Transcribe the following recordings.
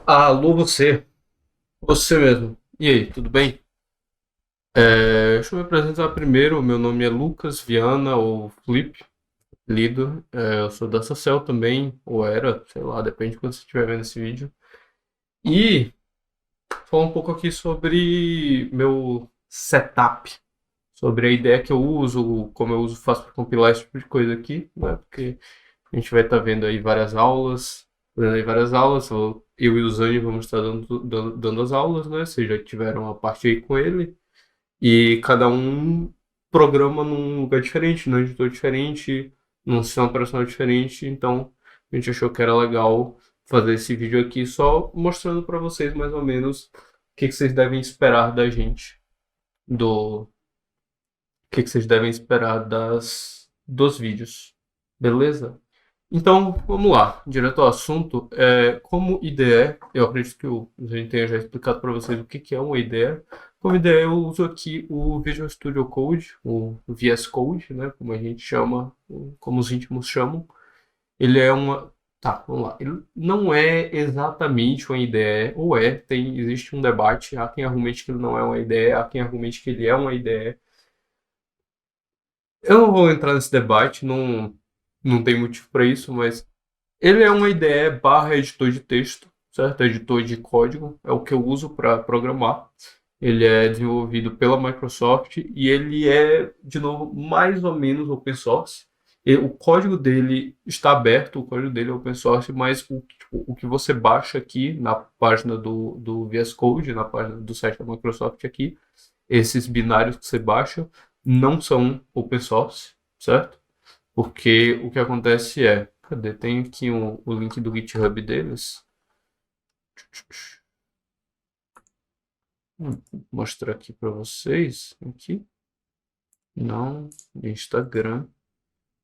Alô, você. Você mesmo. E aí, tudo bem? Deixa eu me apresentar primeiro. Meu nome é Lucas Viana, ou Flip Lido. Eu sou da Social também, ou era, sei lá, depende de quando você estiver vendo esse vídeo. E falar um pouco aqui sobre meu setup, sobre a ideia que eu uso, como eu uso, faço para compilar esse tipo de coisa aqui, né? Porque a gente vai estar vendo aí várias aulas, eu e o Zani vamos estar dando as aulas, né? Vocês já tiveram a parte aí com ele. E cada um programa num lugar diferente, num editor diferente, num sistema operacional diferente. Então a gente achou que era legal fazer esse vídeo aqui só mostrando para vocês mais ou menos o que vocês devem esperar da gente, do o que vocês devem esperar dos vídeos. Beleza? Então, vamos lá, direto ao assunto. Como IDE, eu acredito que a gente tenha já explicado para vocês o que é uma IDE. Como IDE, eu uso aqui o Visual Studio Code, o VS Code, né, como a gente chama, como os íntimos chamam. Ele é uma. Tá, vamos lá. Ele não é exatamente uma IDE, ou existe um debate. Há quem argumente que ele não é uma IDE, há quem argumente que ele é uma IDE. Eu não vou entrar nesse debate, não tem motivo para isso, mas ele é uma IDE barra editor de texto, certo? Editor de código, é o que eu uso para programar. Ele é desenvolvido pela Microsoft e ele é, de novo, mais ou menos open source. O código dele está aberto, o código dele é open source, mas o que você baixa aqui na página do VS Code, na página do site da Microsoft aqui, esses binários que você baixa não são open source, certo? Porque o que acontece é, cadê? Tem aqui o link do GitHub deles. Vou mostrar aqui para vocês. Aqui. Não, Instagram.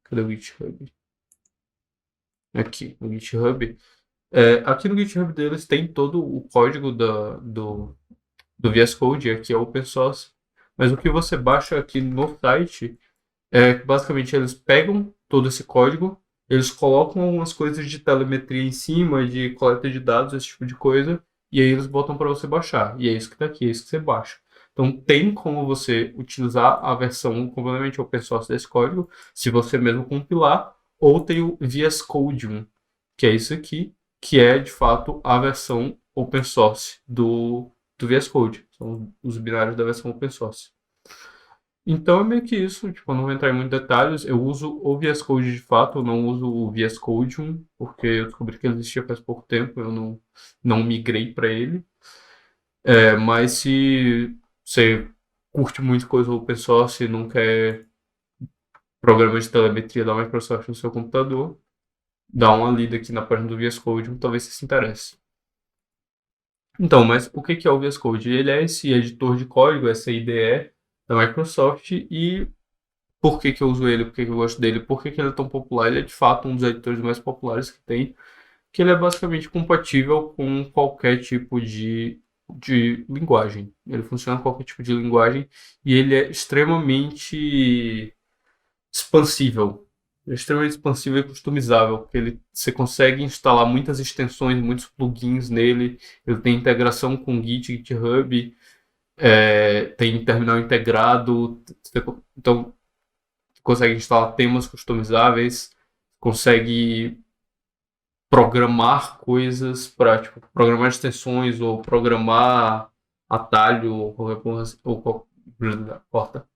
Cadê o GitHub? Aqui, no GitHub. Aqui no GitHub deles tem todo o código do VS Code, aqui é open source. Mas o que você baixa aqui no site basicamente eles pegam todo esse código, eles colocam algumas coisas de telemetria em cima, de coleta de dados, esse tipo de coisa, e aí eles botam para você baixar. E é isso que está aqui, é isso que você baixa. Então tem como você utilizar a versão completamente open source desse código, se você mesmo compilar, ou tem o VS Code 1, que é isso aqui, que é de fato a versão open source do VS Code. São os binários da versão open source. Então é meio que isso, tipo, eu não vou entrar em muitos detalhes. Eu uso o VS Code de fato, eu não uso o VS Code 1, porque eu descobri que ele existia faz pouco tempo, eu não migrei para ele. Mas se você curte muito coisa open source e não quer programa de telemetria da Microsoft no seu computador, dá uma lida aqui na página do VS Code 1, talvez você se interesse. Então, mas o que é o VS Code? Ele é esse editor de código, essa IDE da Microsoft, e por que eu uso ele, por que eu gosto dele, por que ele é tão popular. Ele é de fato um dos editores mais populares que tem, que ele é basicamente compatível com qualquer tipo de linguagem. Ele funciona com qualquer tipo de linguagem e ele é extremamente expansível. Ele é extremamente expansível e customizável, porque você consegue instalar muitas extensões, muitos plugins nele, ele tem integração com Git, GitHub, tem terminal integrado, então consegue instalar temas customizáveis, consegue programar coisas para tipo, programar extensões ou programar atalho ou qualquer coisa porta.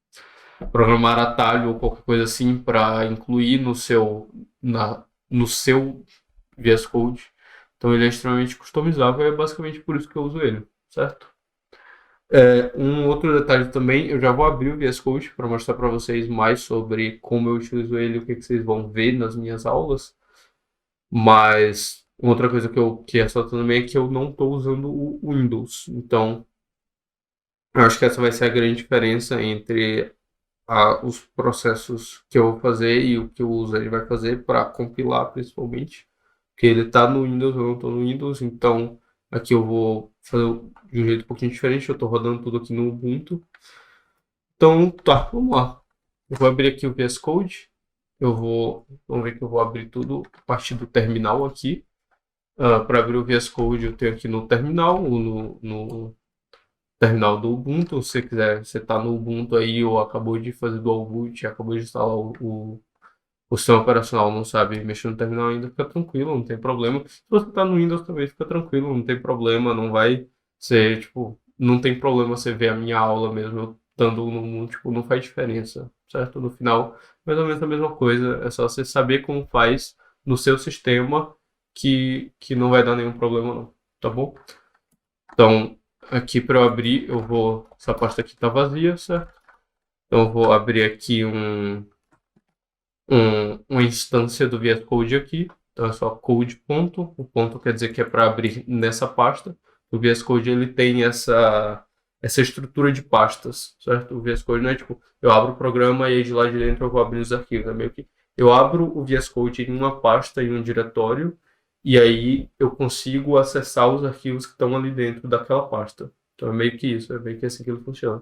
Programar atalho ou qualquer coisa assim para incluir no seu VS Code. Então ele é extremamente customizável e é basicamente por isso que eu uso ele, certo? Um outro detalhe também, eu já vou abrir o VS Code para mostrar para vocês mais sobre como eu utilizo ele e o que vocês vão ver nas minhas aulas. Mas outra coisa que ressalta também é que eu não estou usando o Windows. Então, eu acho que essa vai ser a grande diferença entre os processos que eu vou fazer e o que o usuário vai fazer para compilar, principalmente. Porque ele está no Windows, eu não estou no Windows, então aqui eu vou fazer de um jeito um pouquinho diferente. Eu estou rodando tudo aqui no Ubuntu. Então, tá, vamos lá. Eu vou abrir aqui o VS Code. Vamos ver que eu vou abrir tudo a partir do terminal aqui. Para abrir o VS Code, eu tenho aqui no terminal, no terminal do Ubuntu. Se você quiser, você está no Ubuntu aí ou acabou de fazer dual boot, acabou de instalar o sistema operacional, não sabe mexer no terminal ainda, fica tranquilo, não tem problema. Se você está no Windows também, fica tranquilo, não tem problema, não vai ser, tipo, não tem problema você ver a minha aula mesmo, eu estando no mundo, tipo, não faz diferença, certo? No final, mais ou menos a mesma coisa, é só você saber como faz no seu sistema que não vai dar nenhum problema não, tá bom? Então, aqui para eu abrir, essa pasta aqui está vazia, certo? Então eu vou abrir aqui uma instância do VS Code aqui. Então é só code ponto. O ponto quer dizer que é para abrir nessa pasta. O VS Code ele tem essa estrutura de pastas, certo? O VS Code não é tipo, eu abro o programa e aí de lá de dentro eu vou abrir os arquivos. É meio que eu abro o VS Code em uma pasta, em um diretório, e aí eu consigo acessar os arquivos que estão ali dentro daquela pasta. Então é meio que isso, é meio que assim que ele funciona.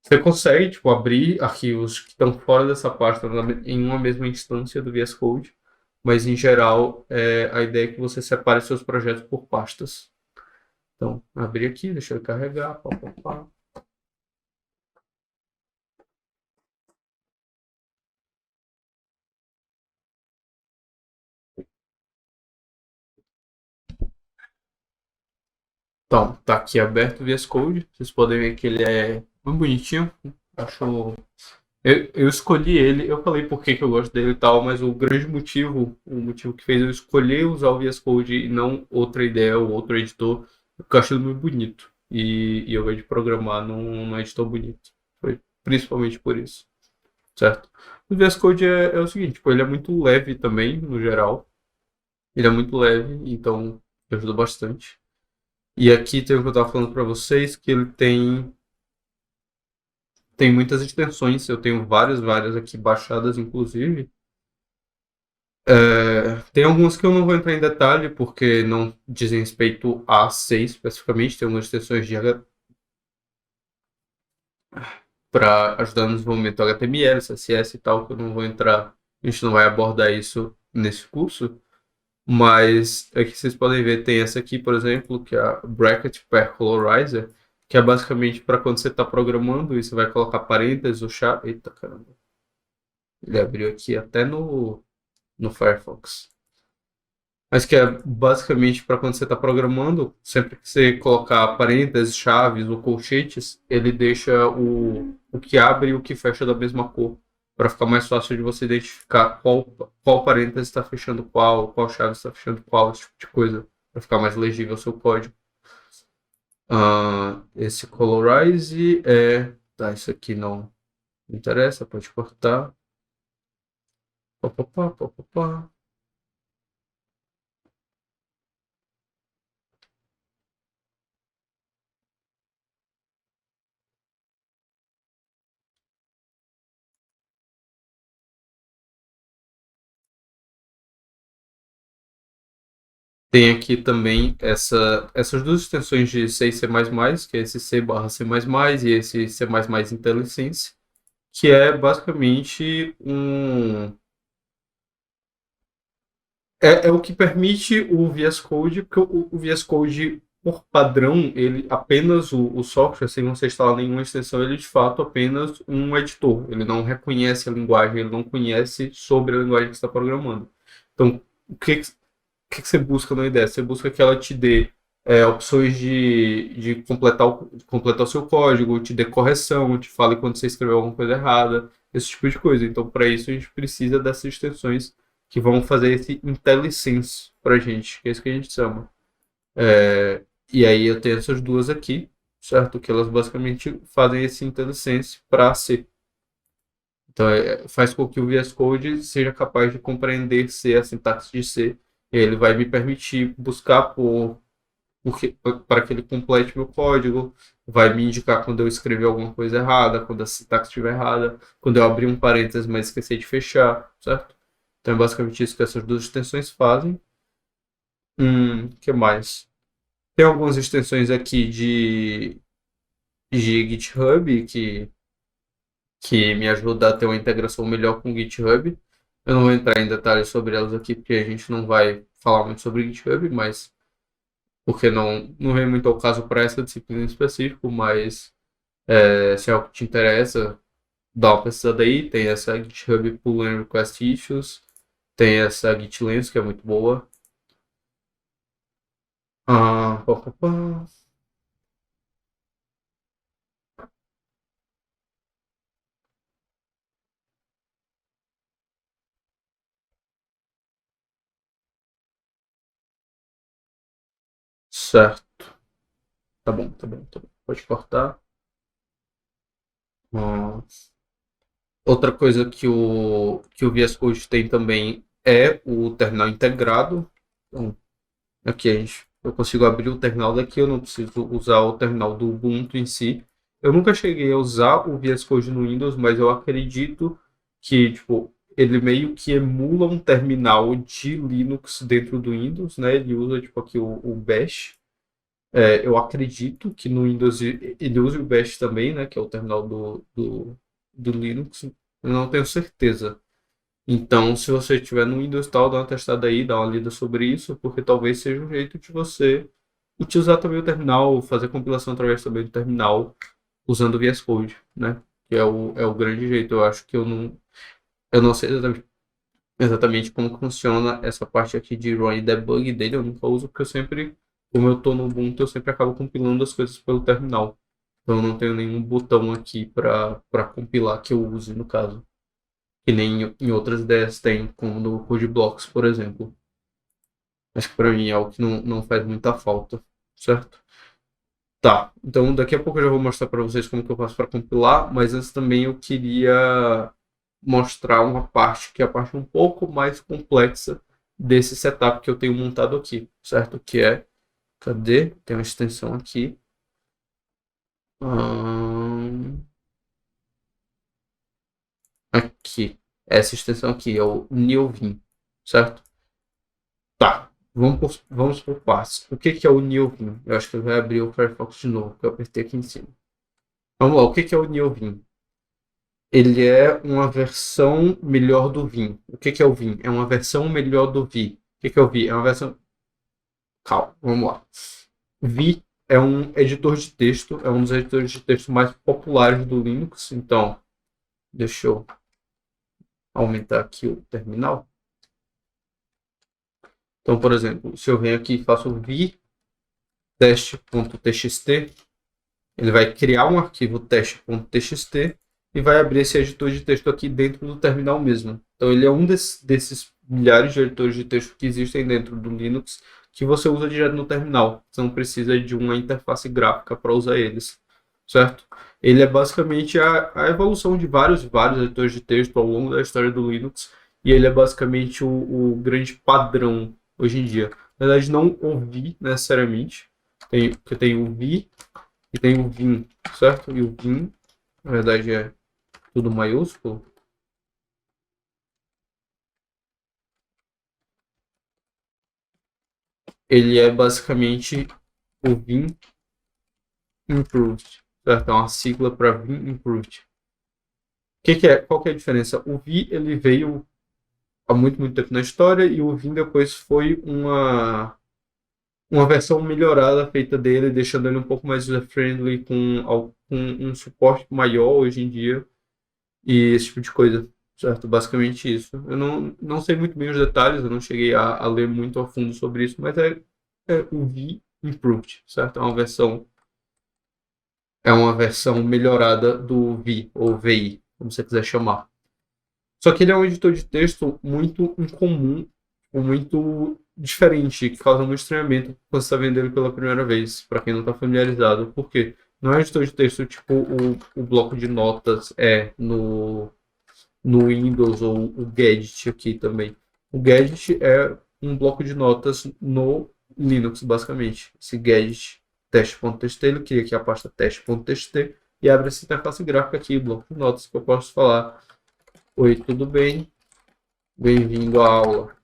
Você consegue, tipo, abrir arquivos que estão fora dessa pasta em uma mesma instância do VS Code, mas em geral a ideia é que você separe seus projetos por pastas. Então, abrir aqui, deixa eu carregar, pá, pá, pá. Então, tá aqui aberto o VS Code. Vocês podem ver que ele é muito bonitinho. Acho. Eu escolhi ele, eu falei por que que eu gosto dele e tal, mas o motivo que fez eu escolher usar o VS Code e não outra ideia ou outro editor, porque eu acho ele muito bonito. E eu gosto de programar num editor bonito. Foi principalmente por isso, certo? O VS Code é o seguinte, tipo, ele é muito leve também, no geral. Ele é muito leve, então ajuda bastante. E aqui tem o que eu estava falando para vocês, que ele tem muitas extensões, eu tenho várias aqui baixadas, inclusive. Tem algumas que eu não vou entrar em detalhe, porque não dizem respeito a C especificamente, tem algumas extensões de para ajudar no desenvolvimento do HTML, CSS e tal, que eu não vou entrar, a gente não vai abordar isso nesse curso, mas aqui vocês podem ver, tem essa aqui, por exemplo, que é a Bracket Pair Colorizer, que é basicamente para quando você está programando e você vai colocar parênteses ou chave. Eita caramba, ele abriu aqui até no Firefox. Mas que é basicamente para quando você está programando, sempre que você colocar parênteses, chaves ou colchetes, ele deixa o que abre e o que fecha da mesma cor, para ficar mais fácil de você identificar qual parênteses está fechando qual chave está fechando qual, esse tipo de coisa, para ficar mais legível o seu código. Esse Colorize é. Tá, isso aqui não interessa, pode cortar. Pá, pá, pá, pá, pá, pá. Tem aqui também essas duas extensões de C e C++, que é esse C/C++ e esse C++ IntelliSense, que é basicamente é o que permite o VS Code, porque o VS Code, por padrão, ele apenas o software, sem você instalar nenhuma extensão, ele de fato apenas um editor. Ele não reconhece a linguagem, ele não conhece sobre a linguagem que você está programando. Então, o que você busca na ideia? Você busca que ela te dê opções de completar o seu código, te dê correção, te fale quando você escreveu alguma coisa errada, esse tipo de coisa. Então, para isso, a gente precisa dessas extensões que vão fazer esse IntelliSense para a gente, que é isso que a gente chama. E aí eu tenho essas duas aqui, certo? Que elas basicamente fazem esse IntelliSense para C. Então, faz com que o VS Code seja capaz de compreender C, a sintaxe de C, e ele vai me permitir buscar para que ele complete meu código, vai me indicar quando eu escrever alguma coisa errada, quando a sintaxe estiver errada, quando eu abrir um parênteses, mas esqueci de fechar, certo? Então é basicamente isso que essas duas extensões fazem. Que mais? Tem algumas extensões aqui de GitHub que me ajuda a ter uma integração melhor com o GitHub. Eu não vou entrar em detalhes sobre elas aqui, porque a gente não vai falar muito sobre GitHub, mas porque não vem muito ao caso para essa disciplina em específico, mas se é algo que te interessa, dá uma pesquisada aí. Tem essa GitHub Pull and Request Issues, tem essa GitLens, que é muito boa. Pá, pá, pá. Certo. Tá bom, tá bom, tá bom. Pode cortar. Ah, outra coisa que o VS Code tem também é o terminal integrado. Então, aqui eu consigo abrir o terminal daqui, eu não preciso usar o terminal do Ubuntu em si. Eu nunca cheguei a usar o VS Code no Windows, mas eu acredito que tipo, ele meio que emula um terminal de Linux dentro do Windows, né? Ele usa tipo aqui o Bash. Eu acredito que no Windows ele use o Bash também, né? Que é o terminal do Linux. Eu não tenho certeza. Então, se você estiver no Windows e tal, dá uma testada aí, dá uma lida sobre isso, porque talvez seja um jeito de você utilizar também o terminal, fazer compilação através também do terminal, usando o VS Code, né? Que é o grande jeito. Eu acho que eu não sei exatamente como funciona essa parte aqui de run e debug dele, eu nunca uso, porque eu sempre, como eu estou no Ubuntu, eu sempre acabo compilando as coisas pelo terminal. Então, eu não tenho nenhum botão aqui para compilar que eu use, no caso. Que nem em outras ideias tem, como no CodeBlocks, por exemplo. Acho que para mim é algo que não faz muita falta, certo? Tá, então daqui a pouco eu já vou mostrar para vocês como que eu faço para compilar, mas antes também eu queria mostrar uma parte que é a parte um pouco mais complexa desse setup que eu tenho montado aqui, certo? Que é, cadê? Tem uma extensão aqui. Ahn, aqui, essa extensão aqui é o NeoVim, certo? Tá, vamos por partes. O que é o NeoVim? Eu acho que eu vou abrir o Firefox de novo, que eu apertei aqui em cima. Vamos lá, o que é o NeoVim? Ele é uma versão melhor do Vim. O que é o Vim? É uma versão melhor do Vi. O que é o Vi? É uma versão. Calma, vamos lá. Vi é um editor de texto, é um dos editores de texto mais populares do Linux. Então, deixa eu aumentar aqui o terminal. Então, por exemplo, se eu venho aqui e faço vi teste.txt, ele vai criar um arquivo teste.txt e vai abrir esse editor de texto aqui dentro do terminal mesmo. Então ele é um desses milhares de editores de texto que existem dentro do Linux que você usa direto no terminal. Você não precisa de uma interface gráfica para usar eles, certo? Ele é basicamente a evolução de vários editores de texto ao longo da história do Linux e ele é basicamente o grande padrão hoje em dia. Na verdade, não o Vi necessariamente, porque tem o Vi e tem o Vim, certo? E o Vim, na verdade, é tudo maiúsculo. Ele é basicamente o Vim Improved, certo? É uma sigla para Vim Improved. Qual que é a diferença? O Vi, ele veio há muito tempo na história e o Vim depois foi uma versão melhorada feita dele, deixando ele um pouco mais user-friendly, com um suporte maior hoje em dia e esse tipo de coisa, certo? Basicamente isso. Eu não sei muito bem os detalhes, eu não cheguei a ler muito a fundo sobre isso, mas é o V Improved, certo? É uma versão melhorada do V, ou VI, como você quiser chamar. Só que ele é um editor de texto muito incomum, muito diferente, que causa muito estranhamento quando você está vendo ele pela primeira vez, para quem não está familiarizado. Por quê? Não é um editor de texto tipo o bloco de notas é no Windows ou o Gadget aqui também. O Gadget é um bloco de notas no Linux, basicamente. Esse Gadget teste.txt, ele cria aqui a pasta teste.txt e abre essa interface gráfica aqui, bloco de notas, que eu posso falar: oi, tudo bem? Bem-vindo à aula.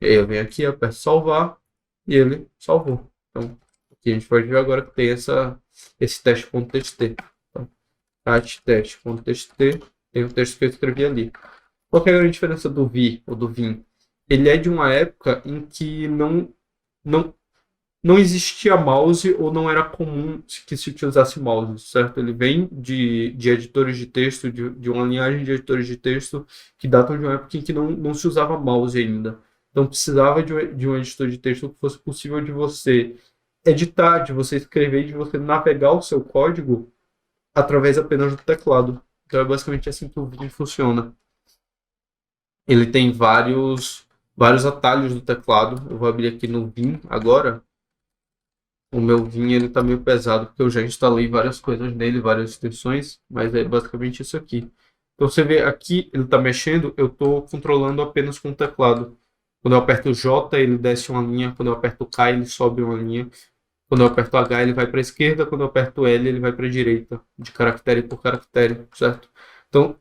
E aí eu venho aqui, aperto salvar e ele salvou. Então, aqui a gente pode ver agora que tem esse teste.txt. Então, teste.txt tem o texto que eu escrevi ali. Qual que é a grande diferença do Vi ou do Vim? ele é de uma época em que não, não existia mouse ou não era comum que se utilizasse mouse, certo? Ele vem de editores de texto, de uma linhagem de editores de texto que datam de uma época em que não se usava mouse ainda. Então precisava de um editor de texto que fosse possível de você editar, de você escrever, de você navegar o seu código através apenas do teclado. Então é basicamente assim que o Vim funciona. Ele tem vários atalhos do teclado. Eu vou abrir aqui no Vim agora. O meu Vim ele tá meio pesado porque eu já instalei várias coisas nele, várias extensões, mas é basicamente isso aqui. Então você vê aqui, ele tá mexendo, eu tô controlando apenas com o teclado. Quando eu aperto o J, ele desce uma linha, quando eu aperto o K, ele sobe uma linha. Quando eu aperto o H, ele vai para a esquerda, quando eu aperto o L, ele vai para a direita, de caractere por caractere, certo? Então,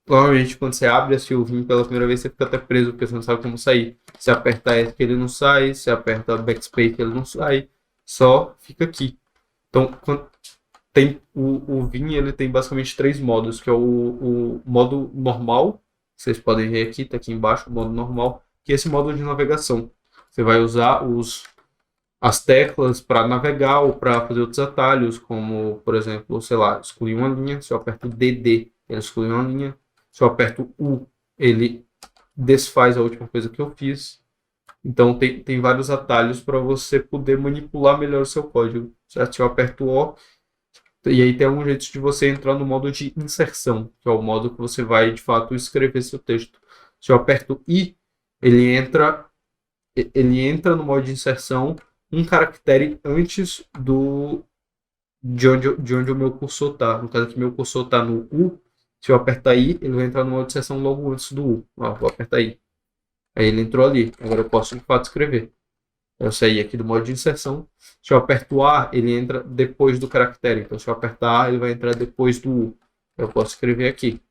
normalmente, quando você abre assim, o Vim pela primeira vez, você fica até preso, porque você não sabe como sair. Se aperta ESC, ele não sai, se aperta Backspace, ele não sai, só fica aqui. Então, tem o Vim, ele tem basicamente três modos, que é o modo normal, vocês podem ver aqui, tá aqui embaixo, o modo normal, que é esse modo de navegação. Você vai usar as teclas para navegar ou para fazer outros atalhos, como, por exemplo, sei lá, excluir uma linha. Se eu aperto DD, ele exclui uma linha. Se eu aperto U, ele desfaz a última coisa que eu fiz. Então, tem vários atalhos para você poder manipular melhor o seu código, certo? Se eu aperto O, e aí tem algum jeito de você entrar no modo de inserção, que é o modo que você vai, de fato, escrever seu texto. Se eu aperto I, ele entra ele entra no modo de inserção um caractere antes de onde o meu cursor está. No caso aqui, meu cursor está no U. Se eu apertar I, ele vai entrar no modo de inserção logo antes do U. Ó, vou apertar I. Aí ele entrou ali. Agora eu posso, de fato, escrever. Eu saí aqui do modo de inserção. Se eu aperto A, ele entra depois do caractere. Então, se eu apertar A, ele vai entrar depois do U. Eu posso escrever aqui.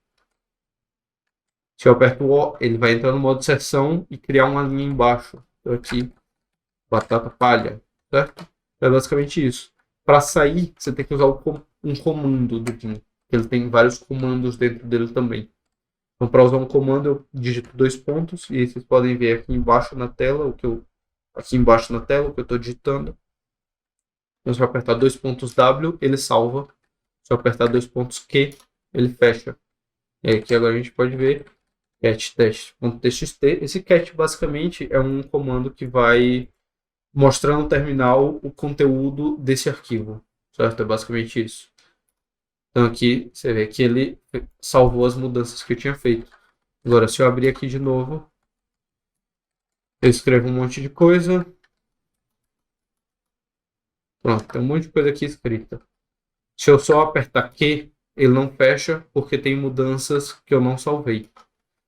Se eu aperto O, ele vai entrar no modo de inserção e criar uma linha embaixo. Então, aqui, batata palha, certo? É basicamente isso. Para sair, você tem que usar um comando do Vim. Ele tem vários comandos dentro dele também. Então, para usar um comando, eu digito dois pontos e aí vocês podem ver aqui embaixo na tela o que eu estou digitando. Então, se eu apertar dois pontos W, ele salva. Se eu apertar dois pontos Q, ele fecha. E aqui agora a gente pode ver cat test.txt. Esse cat basicamente é um comando que vai mostrar no terminal o conteúdo desse arquivo, certo? É basicamente isso. Então aqui você vê que ele salvou as mudanças que eu tinha feito. Agora, se eu abrir aqui de novo, eu escrevo um monte de coisa. Pronto, tem um monte de coisa aqui escrita. Se eu só apertar Q, ele não fecha porque tem mudanças que eu não salvei.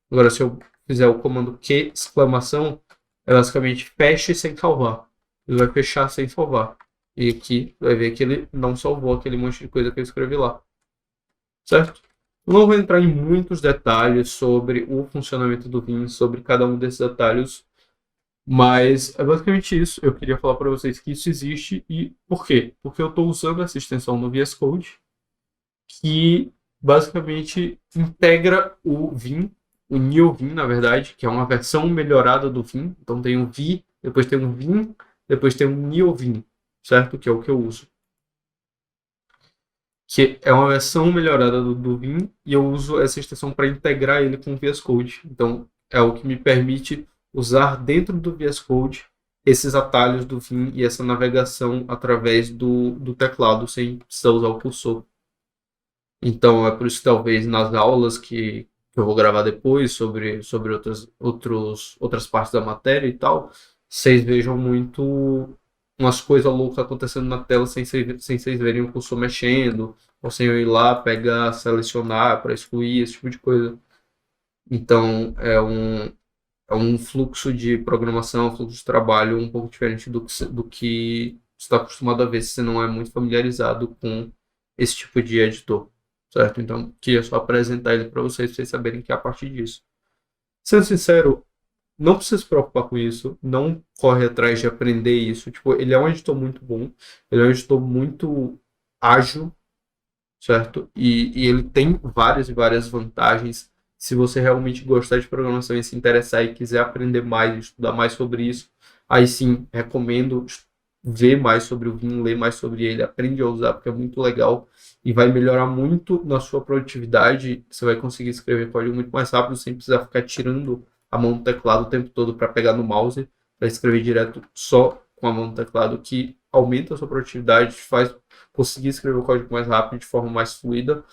Agora, se eu fizer o comando Q, exclamação, é basicamente feche sem salvar. Ele vai fechar sem salvar. E aqui vai ver que ele não salvou aquele monte de coisa que eu escrevi lá. Certo? Eu não vou entrar em muitos detalhes sobre o funcionamento do Vim, sobre cada um desses detalhes, mas é basicamente isso. Eu queria falar para vocês que isso existe e por quê? Porque eu estou usando essa extensão no VS Code que basicamente integra o Vim, o NeoVim, na verdade, que é uma versão melhorada do Vim. Então tem um Vi, depois tem um Vim, depois tem um NeoVim, certo? Que é o que eu uso. Que é uma versão melhorada do Vim e eu uso essa extensão para integrar ele com o VS Code. Então é o que me permite usar dentro do VS Code esses atalhos do Vim e essa navegação através do teclado sem precisar usar o cursor. Então, é por isso que talvez nas aulas que eu vou gravar depois sobre outras partes da matéria e tal, vocês vejam muito umas coisas loucas acontecendo na tela sem vocês verem o cursor mexendo, ou sem eu ir lá, pegar, selecionar para excluir, esse tipo de coisa. Então, é um fluxo de programação, um fluxo de trabalho um pouco diferente do que você está acostumado a ver se você não é muito familiarizado com esse tipo de editor, certo? Então, queria só apresentar ele para vocês saberem que é a partir disso. Sendo sincero, não precisa se preocupar com isso, não corre atrás de aprender isso. Tipo, ele é um editor muito bom, ele é um editor muito ágil, certo? E ele tem várias e várias vantagens Se você realmente gostar de programação e se interessar e quiser aprender mais, estudar mais sobre isso, aí sim, recomendo ver mais sobre o Vim, ler mais sobre ele, aprende a usar, porque é muito legal e vai melhorar muito na sua produtividade. Você vai conseguir escrever código muito mais rápido, sem precisar ficar tirando a mão do teclado o tempo todo para pegar no mouse, para escrever direto só com a mão do teclado, que aumenta a sua produtividade, faz conseguir escrever o código mais rápido, de forma mais fluida.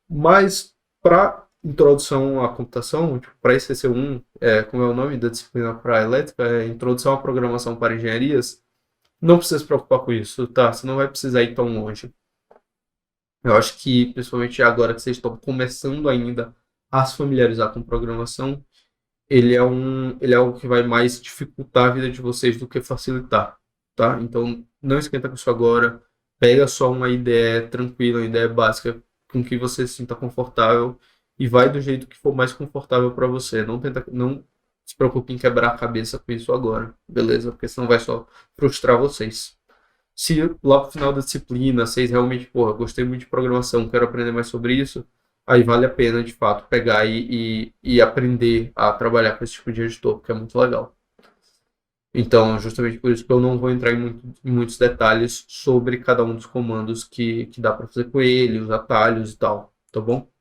Mas para introdução à computação, tipo, para esse CC1, como é o nome da disciplina para elétrica, é Introdução à Programação para Engenharias, não precisa se preocupar com isso, tá? Você não vai precisar ir tão longe. Eu acho que, principalmente agora que vocês estão começando ainda a se familiarizar com programação, ele é algo que vai mais dificultar a vida de vocês do que facilitar, tá? Então, não esquenta com isso agora. Pega só uma ideia tranquila, uma ideia básica com que você se sinta confortável e vai do jeito que for mais confortável para você. Não se preocupe em quebrar a cabeça com isso agora, beleza? Porque senão vai só frustrar vocês. Se lá pro final da disciplina vocês realmente, porra, gostei muito de programação, quero aprender mais sobre isso, aí vale a pena, de fato, pegar e aprender a trabalhar com esse tipo de editor, porque é muito legal. Então, justamente por isso que eu não vou entrar em muitos detalhes sobre cada um dos comandos que dá para fazer com ele, os atalhos e tal, tá bom?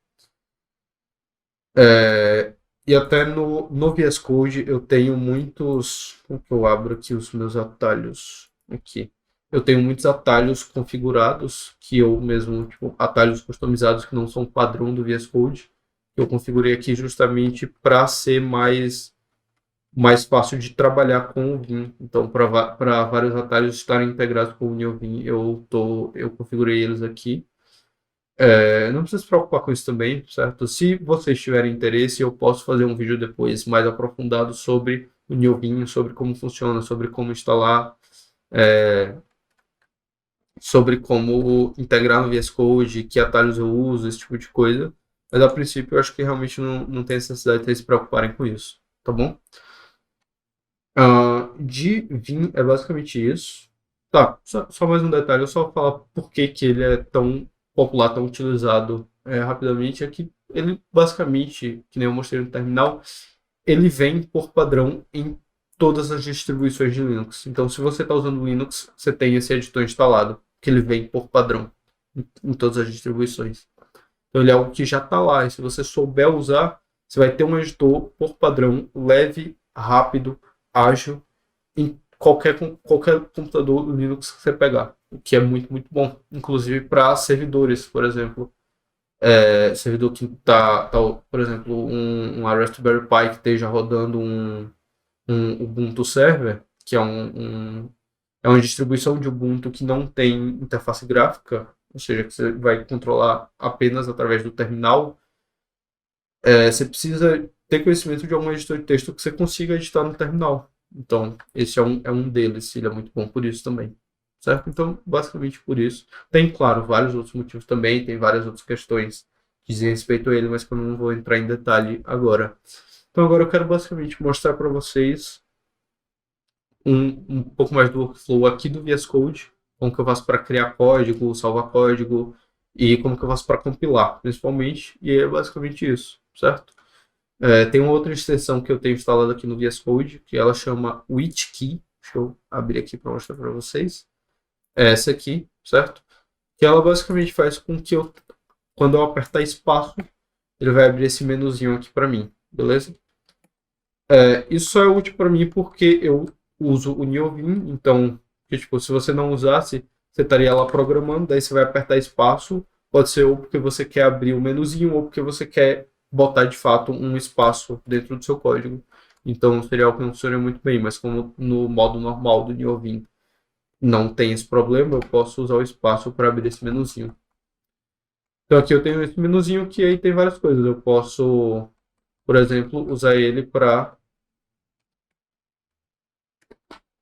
E até no VS Code eu tenho muitos. Como que eu abro aqui os meus atalhos? Aqui. Eu tenho muitos atalhos configurados, que eu mesmo, tipo, atalhos customizados que não são padrão do VS Code. Que eu configurei aqui justamente para ser mais fácil de trabalhar com o Vim. Então, para vários atalhos estarem integrados com o NeoVim, eu configurei eles aqui. Não precisa se preocupar com isso também, certo? Se vocês tiverem interesse, eu posso fazer um vídeo depois mais aprofundado sobre o NeoVim, sobre como funciona, sobre como instalar, é, sobre como integrar no VS Code, que atalhos eu uso, esse tipo de coisa. Mas a princípio eu acho que realmente não tem necessidade de vocês se preocuparem com isso, tá bom? De Vim é basicamente isso. Tá, só mais um detalhe, eu só vou falar por que que ele é tão popular, tão utilizado rapidamente, é que ele basicamente, que nem eu mostrei no terminal, ele vem por padrão em todas as distribuições de Linux. Então, se você está usando Linux, você tem esse editor instalado, que ele vem por padrão em todas as distribuições. Então, ele é algo que já está lá, e se você souber usar, você vai ter um editor por padrão leve, rápido, ágil, em qualquer computador Linux que você pegar, o que é muito, muito bom. Inclusive para servidores, por exemplo. Servidor que tá, por exemplo, uma Raspberry Pi que esteja rodando um Ubuntu Server, que é uma distribuição de Ubuntu que não tem interface gráfica, ou seja, que você vai controlar apenas através do terminal. Você precisa ter conhecimento de algum editor de texto que você consiga editar no terminal. Então, esse é um deles, ele é muito bom por isso também. Certo? Então, basicamente por isso. Tem, claro, vários outros motivos também, tem várias outras questões que dizem respeito a ele, mas que eu não vou entrar em detalhe agora. Então, agora eu quero basicamente mostrar para vocês um pouco mais do workflow aqui do VS Code, como que eu faço para criar código, salvar código e como que eu faço para compilar, principalmente, e é basicamente isso, certo? Tem uma outra extensão que eu tenho instalada aqui no VS Code, que ela chama WitchKey. Deixa eu abrir aqui para mostrar para vocês. É essa aqui, certo? Que ela basicamente faz com que quando eu apertar espaço, ele vai abrir esse menuzinho aqui para mim, beleza? Isso só é útil para mim porque eu uso o NeoVim, então, tipo, se você não usasse, você estaria lá programando, daí você vai apertar espaço, pode ser ou porque você quer abrir o menuzinho ou porque você quer botar de fato um espaço dentro do seu código. Então seria algo que não funcionaria muito bem, mas como no modo normal do NeoVim não tem esse problema, eu posso usar o espaço para abrir esse menuzinho. Então aqui eu tenho esse menuzinho que aí tem várias coisas. Eu posso, por exemplo, usar ele para.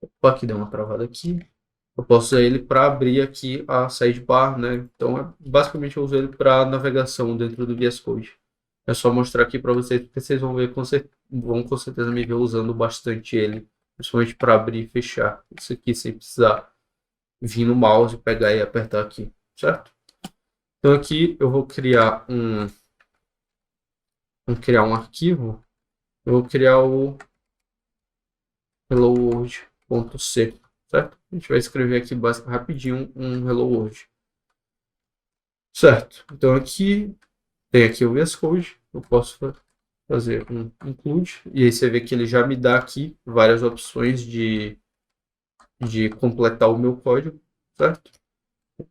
Opa, aqui deu uma travada aqui. Eu posso usar ele para abrir aqui a sidebar, né? Então, basicamente eu uso ele para navegação dentro do VS Code. É só mostrar aqui para vocês, porque vocês vão ver, vão com certeza me ver usando bastante ele, principalmente para abrir e fechar. Isso aqui sem precisar vir no mouse, pegar e apertar aqui, certo? Então aqui eu vou criar vamos criar um arquivo. Eu vou criar o hello world.c, certo? A gente vai escrever aqui rapidinho um hello world. Certo. Então aqui tem aqui o VS Code. Eu posso fazer um include. E aí você vê que ele já me dá aqui várias opções de completar o meu código, certo?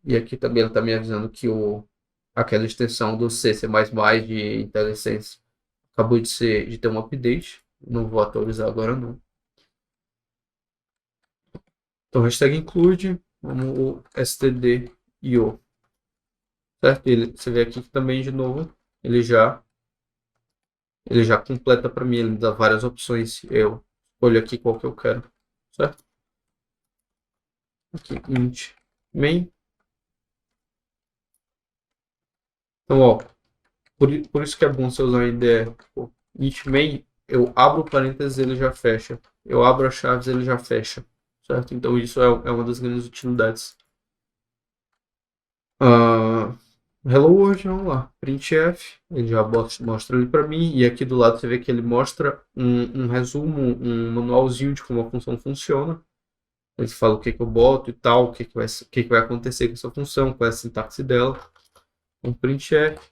E aqui também ele está me avisando que aquela extensão do C++ de IntelliSense acabou de ter um update. Não vou atualizar agora não. Então hashtag include, vamos o std.io, certo? Você vê aqui que também de novo ele já completa para mim, ele me dá várias opções. Eu escolho aqui qual que eu quero, certo? Aqui int main. Então, ó, por isso que é bom você usar a IDE. Int main, eu abro parênteses, ele já fecha. Eu abro as chaves, ele já fecha, certo? Então isso é uma das grandes utilidades. Hello World, vamos lá. Printf, ele já mostra ali para mim. E aqui do lado você vê que ele mostra um resumo, um manualzinho de como a função funciona. Ele fala o que eu boto e tal, o que vai acontecer com essa função, qual é a sintaxe dela. Um printf,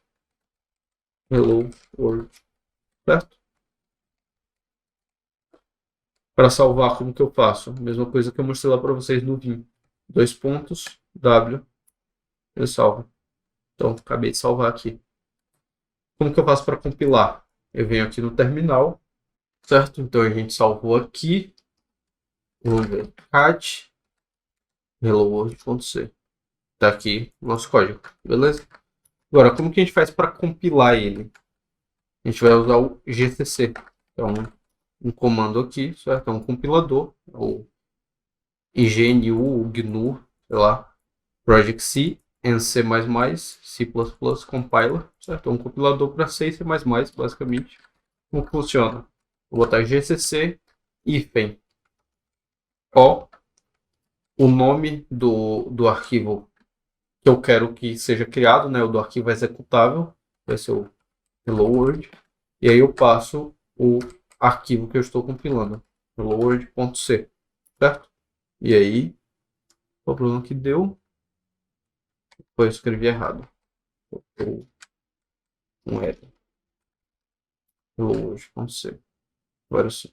hello world, certo? Para salvar, como que eu faço? Mesma coisa que eu mostrei lá para vocês no Vim. Dois pontos, W, ele salva. Então, acabei de salvar aqui. Como que eu faço para compilar? Eu venho aqui no terminal, certo? Então a gente salvou aqui. Vamos ver. Cat hello world.c. Tá aqui o nosso código, beleza? Agora, como que a gente faz para compilar ele? A gente vai usar o GCC. Então, um comando aqui, certo? É um compilador, ou IGNU, GNU, sei lá, Project C, and C++, C++, compiler, certo? É um compilador para C e C++, basicamente. Como funciona? Vou botar GCC hífen o nome do arquivo que eu quero que seja criado, né? O do arquivo executável, vai ser o hello world. E aí eu passo o arquivo que eu estou compilando, hello world.c, certo? E aí, o problema que deu foi eu escrevi errado. Um R. Hello world.c. Agora sim.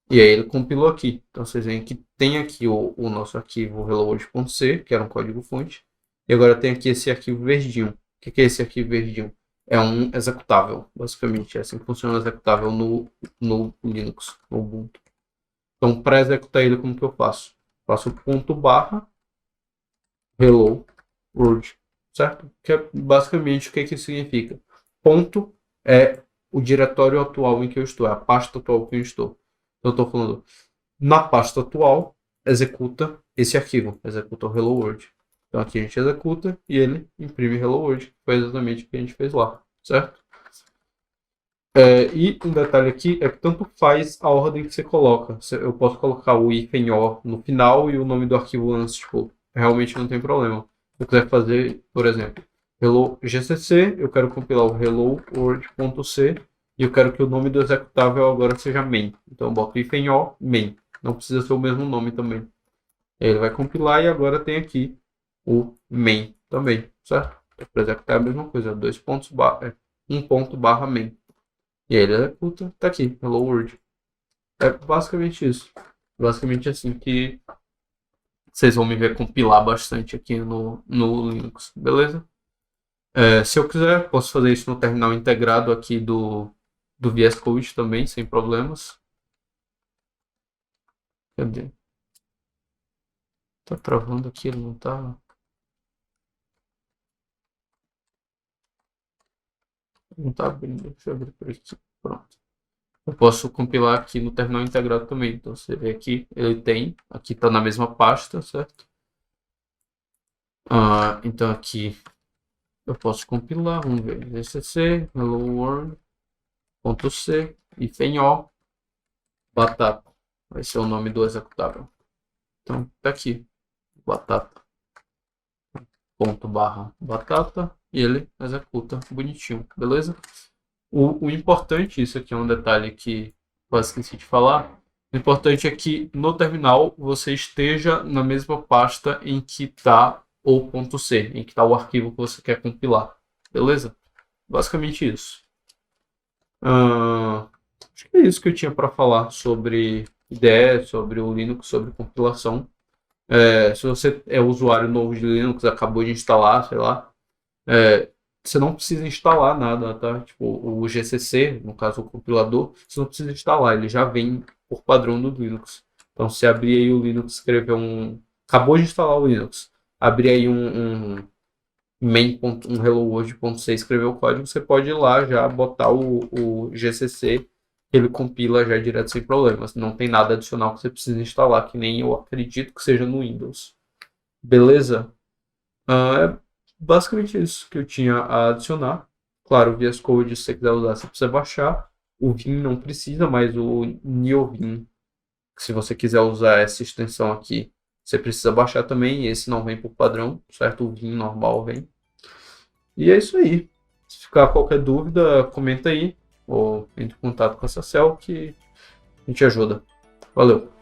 E aí ele compilou aqui. Então vocês veem que tem aqui o nosso arquivo helloworld.c, que era um código fonte. E agora tem aqui esse arquivo verdinho. O que é esse arquivo verdinho? É um executável, basicamente. É assim que funciona o executável no Linux, no Ubuntu. Então, para executar ele, como que eu faço? Faço ponto barra hello world, certo? Que é basicamente o que significa. Ponto é o diretório atual em que eu estou, é a pasta atual que eu estou. Eu estou falando na pasta atual, executa esse arquivo, executa o hello world. Então aqui a gente executa e ele imprime hello world, que foi exatamente o que a gente fez lá, certo? E um detalhe aqui é que tanto faz a ordem que você coloca. Eu posso colocar o hífen O no final e o nome do arquivo antes, tipo, realmente não tem problema. Se eu quiser fazer, por exemplo, hello gcc, eu quero compilar o hello world.c e eu quero que o nome do executável agora seja main. Então eu boto hífen O, main. Não precisa ser o mesmo nome também. Ele vai compilar e agora tem aqui o main também, certo? Para executar é a mesma coisa, dois pontos barra, um ponto barra main. E aí ele executa, tá aqui, hello world. É basicamente isso. Basicamente assim que vocês vão me ver compilar bastante aqui no Linux, beleza? Se eu quiser, posso fazer isso no terminal integrado aqui do VS Code também, sem problemas. Cadê? Tá travando aqui, ele não tá. Não tá abrindo. Deixa eu abrir por aqui. Pronto. Eu posso compilar aqui no terminal integrado também. Então você vê aqui, ele tem. Aqui tá na mesma pasta, certo? Então aqui eu posso compilar, vamos ver, gcc, hello world.c, hífen O, batata, vai ser o nome do executável. Então, tá aqui, batata, ponto barra batata, e ele executa bonitinho, beleza? O importante, isso aqui é um detalhe que eu esqueci de falar, o importante é que no terminal você esteja na mesma pasta em que está o .c, em que está o arquivo que você quer compilar, beleza? Basicamente isso. Acho que é isso que eu tinha para falar sobre IDE, sobre o Linux, sobre compilação. Se você é usuário novo de Linux, acabou de instalar, sei lá, é, você não precisa instalar nada, tá? Tipo, o GCC, no caso o compilador, você não precisa instalar, ele já vem por padrão do Linux. Então, se abrir aí o Linux, escrever acabou de instalar o Linux, abrir aí um hello world.c, escrever o código, você pode ir lá já botar o GCC, ele compila já direto sem problemas. Não tem nada adicional que você precisa instalar, que nem eu acredito que seja no Windows. Beleza? É basicamente isso que eu tinha a adicionar. Claro, o VS Code, se você quiser usar, você precisa baixar. O Vim não precisa, mas o NeoVim, se você quiser usar essa extensão aqui, você precisa baixar também. Esse não vem por padrão, certo? O Vim normal vem. E é isso aí. Se ficar qualquer dúvida, comenta aí. Ou entre em contato com a Cell que a gente ajuda. Valeu!